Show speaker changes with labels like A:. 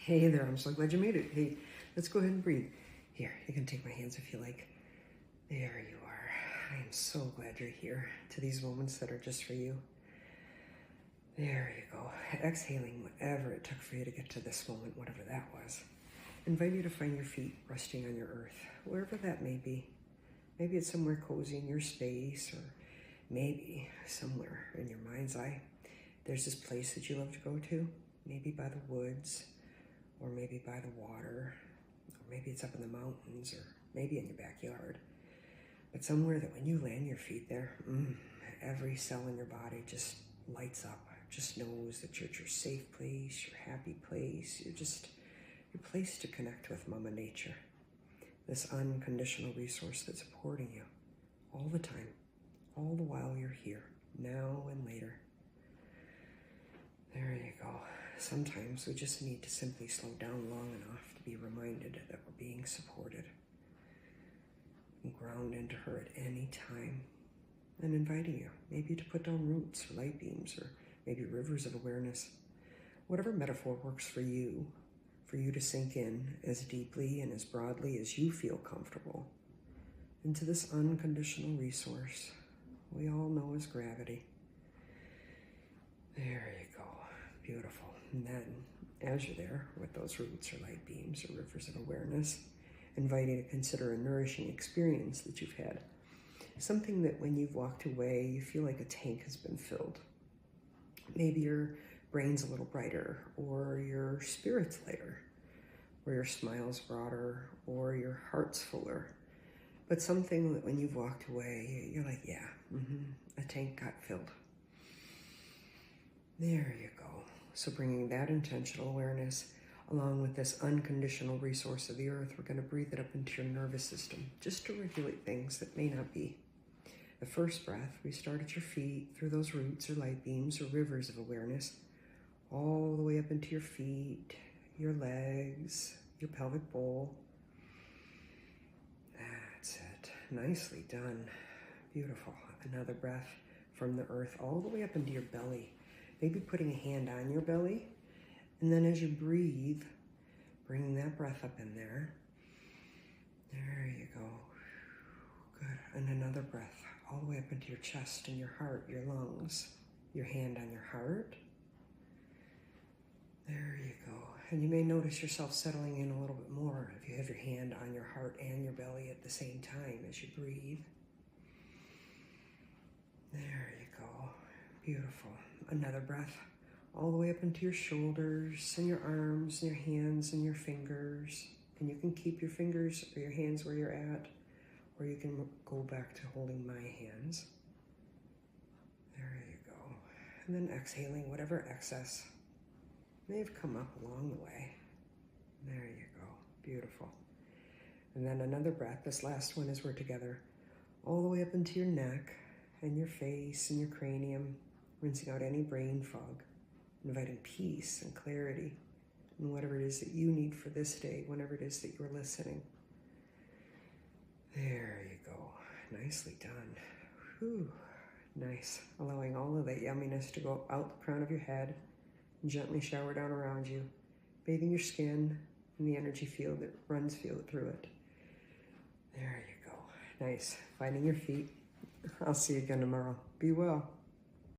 A: Hey there, I'm so glad you made it. Hey, let's go ahead and breathe. Here, you can take my hands if you like. There you are. I am so glad you're here to these moments that are just for you. There you go. Exhaling whatever it took for you to get to this moment, whatever that was. Invite you to find your feet resting on your earth, wherever that may be. Maybe it's somewhere cozy in your space, or maybe somewhere in your mind's eye. There's this place that you love to go to, maybe by the woods, or maybe by the water, or maybe it's up in the mountains, or maybe in your backyard. But somewhere that when you land your feet there, every cell in your body just lights up, just knows that you're at your safe place, your happy place, your place to connect with Mama Nature, this unconditional resource that's supporting you all the time, all the while you're here, now and later. There you go. Sometimes we just need to simply slow down long enough to be reminded that we're being supported. And ground into her at any time, and inviting you maybe to put down roots or light beams, or maybe rivers of awareness. Whatever metaphor works for you to sink in as deeply and as broadly as you feel comfortable into this unconditional resource we all know as gravity. There you go. Beautiful. And then, as you're there with those roots or light beams or rivers of awareness, inviting you to consider a nourishing experience that you've had. Something that when you've walked away, you feel like a tank has been filled. Maybe your brain's a little brighter, or your spirit's lighter, or your smile's broader, or your heart's fuller. But something that when you've walked away, you're like, yeah, a tank got filled. There you go. So bringing that intentional awareness along with this unconditional resource of the earth, we're going to breathe it up into your nervous system just to regulate things that may not be. The first breath, we start at your feet through those roots or light beams or rivers of awareness, all the way up into your feet, your legs, your pelvic bowl. That's it. Nicely done. Beautiful. Another breath from the earth all the way up into your belly. Maybe putting a hand on your belly, and then as you breathe, bringing that breath up in there. There you go. Good. And another breath all the way up into your chest and your heart, your lungs, your hand on your heart. There you go. And you may notice yourself settling in a little bit more if you have your hand on your heart and your belly at the same time as you breathe. There you go. Beautiful. Another breath all the way up into your shoulders and your arms and your hands and your fingers. And you can keep your fingers or your hands where you're at, or you can go back to holding my hands. There you go. And then exhaling whatever excess may have come up along the way. There you go. Beautiful. And then another breath. This last one as we're together, all the way up into your neck and your face and your cranium, rinsing out any brain fog, inviting peace and clarity in whatever it is that you need for this day, whenever it is that you're listening. There you go. Nicely done. Whew. Nice. Allowing all of that yumminess to go out the crown of your head and gently shower down around you, bathing your skin in the energy field that runs through it. There you go. Nice. Finding your feet. I'll see you again tomorrow. Be well.